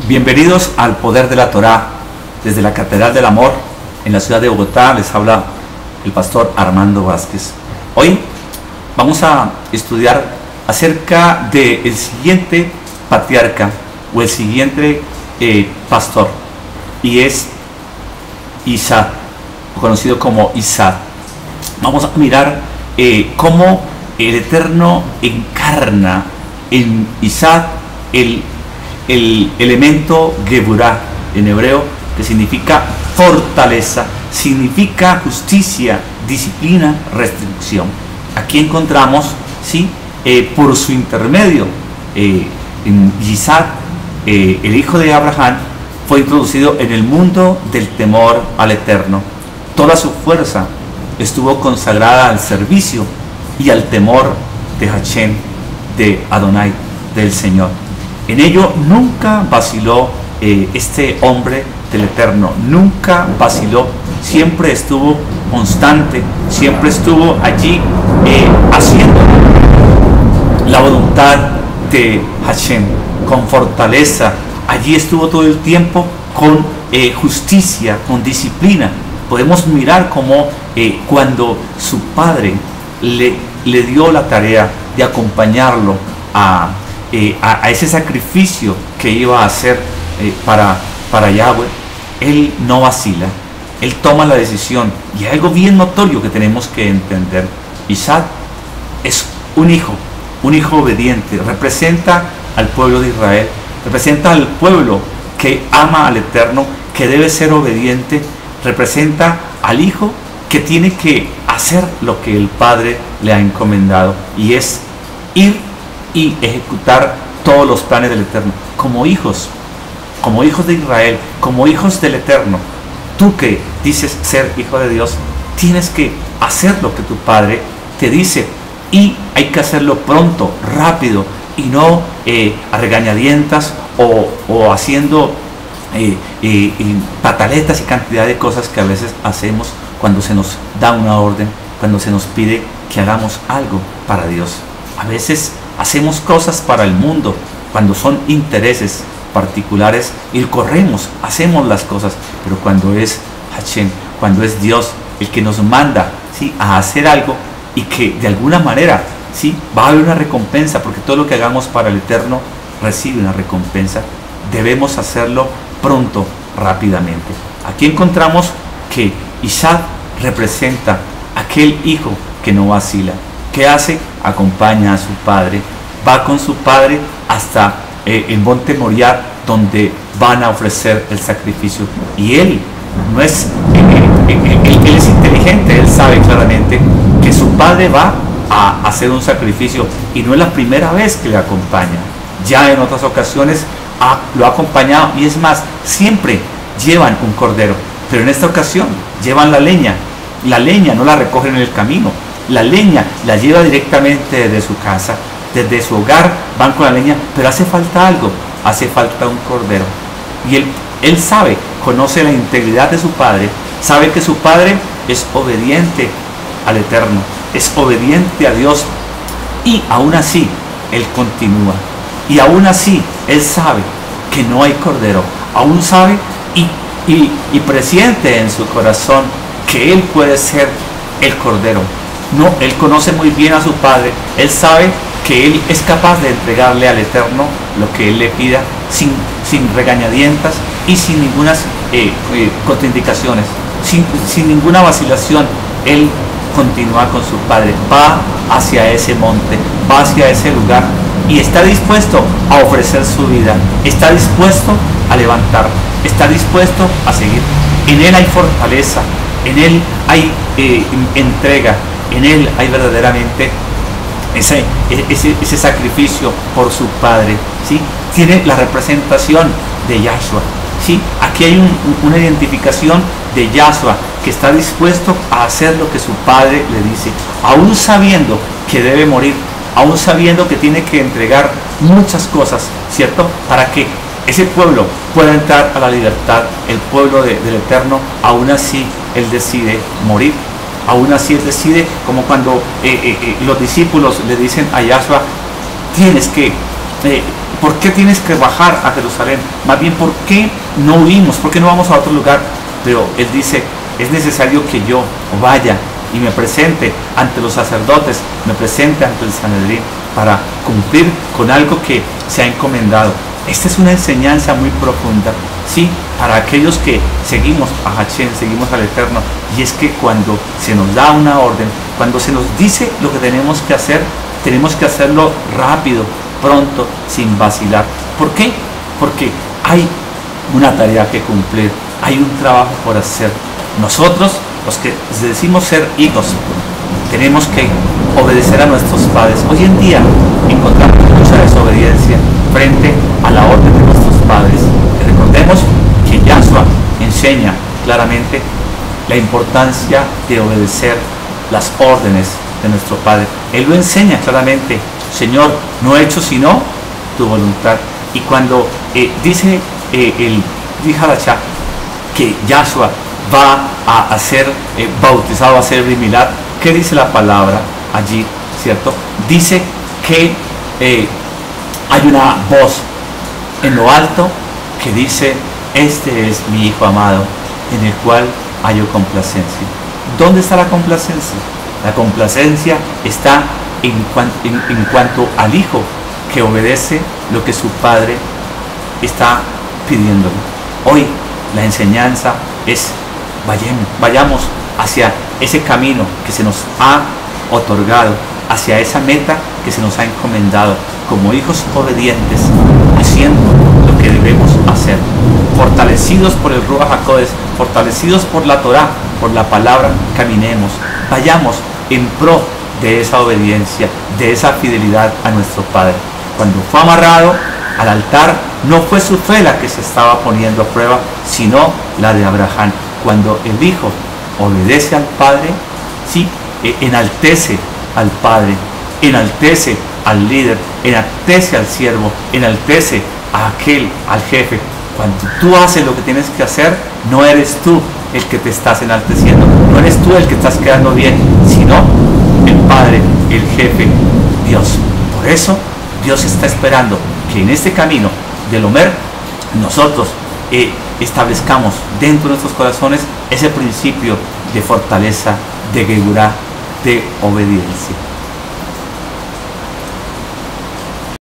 Bienvenidos al Poder de la Torá, desde la Catedral del Amor, en la ciudad de Bogotá. Les habla el pastor Armando Vázquez. Hoy vamos a estudiar acerca del siguiente patriarca o el siguiente pastor, y es Isaac, conocido como Isaac. Vamos a mirar cómo el Eterno encarna en Isaac el elemento Geburah en hebreo, que significa fortaleza, significa justicia, disciplina, restricción. Aquí encontramos, ¿sí? Por su intermedio, en Isaac, el hijo de Abraham, fue introducido en el mundo del temor al Eterno. Toda su fuerza estuvo consagrada al servicio y al temor de Hashem, de Adonai, del Señor. En ello nunca vaciló este hombre del Eterno, nunca vaciló, siempre estuvo constante, siempre estuvo allí haciendo la voluntad de Hashem, con fortaleza. Allí estuvo todo el tiempo con justicia, con disciplina. Podemos mirar cómo cuando su padre le dio la tarea de acompañarlo a ese sacrificio que iba a hacer para Yahweh, él no vacila, él toma la decisión. Y hay algo bien notorio que tenemos que entender: Isaac es un hijo obediente, representa al pueblo de Israel, representa al pueblo que ama al Eterno, que debe ser obediente, representa al hijo que tiene que hacer lo que el Padre le ha encomendado, y es ir y ejecutar todos los planes del Eterno. Como hijos de Israel, como hijos del Eterno, tú que dices ser hijo de Dios, tienes que hacer lo que tu Padre te dice, y hay que hacerlo pronto, rápido, y no a regañadientas o haciendo pataletas y cantidad de cosas que a veces hacemos cuando se nos da una orden, cuando se nos pide que hagamos algo para Dios. A veces hacemos cosas para el mundo cuando son intereses particulares y corremos, hacemos las cosas, pero cuando es Hashem, cuando es Dios el que nos manda, ¿sí?, a hacer algo, y que de alguna manera, ¿sí?, va a haber una recompensa, porque todo lo que hagamos para el Eterno recibe una recompensa, debemos hacerlo pronto, rápidamente. Aquí encontramos que Isaac representa aquel hijo que no vacila. ¿Qué hace? Acompaña a su padre, va con su padre hasta el monte Moriah, donde van a ofrecer el sacrificio. Y él no es, él es inteligente, él sabe claramente que su padre va a hacer un sacrificio, y no es la primera vez que le acompaña. Ya en otras ocasiones lo ha acompañado, y es más, siempre llevan un cordero, pero en esta ocasión llevan la leña. La leña no la recogen en el camino, la leña la lleva directamente desde su casa, desde su hogar van con la leña, pero hace falta algo, hace falta un cordero. Y él sabe, conoce la integridad de su padre, sabe que su padre es obediente al Eterno, es obediente a Dios, y aún así él continúa, y aún así él sabe que no hay cordero, aún sabe y presiente en su corazón que él puede ser el cordero. No, él conoce muy bien a su padre, él sabe que él es capaz de entregarle al Eterno lo que él le pida sin regañadientas y sin ninguna contraindicaciones, sin ninguna vacilación. Él continúa con su padre, va hacia ese monte, va hacia ese lugar, y está dispuesto a ofrecer su vida, está dispuesto a levantar, está dispuesto a seguir. En él hay fortaleza, en él hay entrega, en él hay verdaderamente ese sacrificio por su padre, ¿sí? Tiene la representación de Yahshua, ¿sí? Aquí hay una identificación de Yahshua, que está dispuesto a hacer lo que su padre le dice, aún sabiendo que debe morir, aún sabiendo que tiene que entregar muchas cosas, ¿cierto?, para que ese pueblo pueda entrar a la libertad, el pueblo del Eterno. Aún así él decide morir, aún así él decide, como cuando los discípulos le dicen a Yahshua: tienes que ¿por qué tienes que bajar a Jerusalén? Más bien, ¿por qué no huimos? ¿Por qué no vamos a otro lugar? Pero él dice, es necesario que yo vaya y me presente ante los sacerdotes, me presente ante el Sanedrín para cumplir con algo que se ha encomendado. Esta es una enseñanza muy profunda, sí, para aquellos que seguimos a Hachén, seguimos al Eterno, y es que cuando se nos da una orden, cuando se nos dice lo que tenemos que hacerlo rápido, pronto, sin vacilar. ¿Por qué? Porque hay una tarea que cumplir, hay un trabajo por hacer. Nosotros, los que decimos ser hijos, tenemos que obedecer a nuestros padres. Hoy en día encontramos mucha desobediencia frente a la orden de nuestros padres. Y recordemos que Yahshua enseña claramente la importancia de obedecer las órdenes de nuestro Padre. Él lo enseña claramente: Señor, no he hecho sino tu voluntad. Y cuando dice el Dihadachá que Yahshua va a ser bautizado, va a ser Milad, ¿qué dice la palabra allí? ¿Cierto? Dice que hay una voz en lo alto que dice: este es mi Hijo amado, en el cual hallo complacencia. ¿Dónde está la complacencia? La complacencia está en cuanto al Hijo que obedece lo que su Padre está pidiéndole. Hoy la enseñanza es: vayamos hacia ese camino que se nos ha otorgado, hacia esa meta que se nos ha encomendado, como hijos obedientes, haciendo lo que debemos hacer, fortalecidos por el Ruach HaKodesh, fortalecidos por la Torah, por la palabra. Caminemos, vayamos en pro de esa obediencia, de esa fidelidad a nuestro Padre. Cuando fue amarrado al altar, no fue su fe la que se estaba poniendo a prueba, sino la de Abraham. Cuando el Hijo obedece al Padre, sí, enaltece al Padre, enaltece al líder, enaltece al siervo, enaltece al jefe. Cuando tú haces lo que tienes que hacer, no eres tú el que te estás enalteciendo, no eres tú el que estás quedando bien, sino el Padre, el jefe, Dios. Por eso Dios está esperando que en este camino del Omer nosotros establezcamos dentro de nuestros corazones ese principio de fortaleza, de geburá, de obediencia.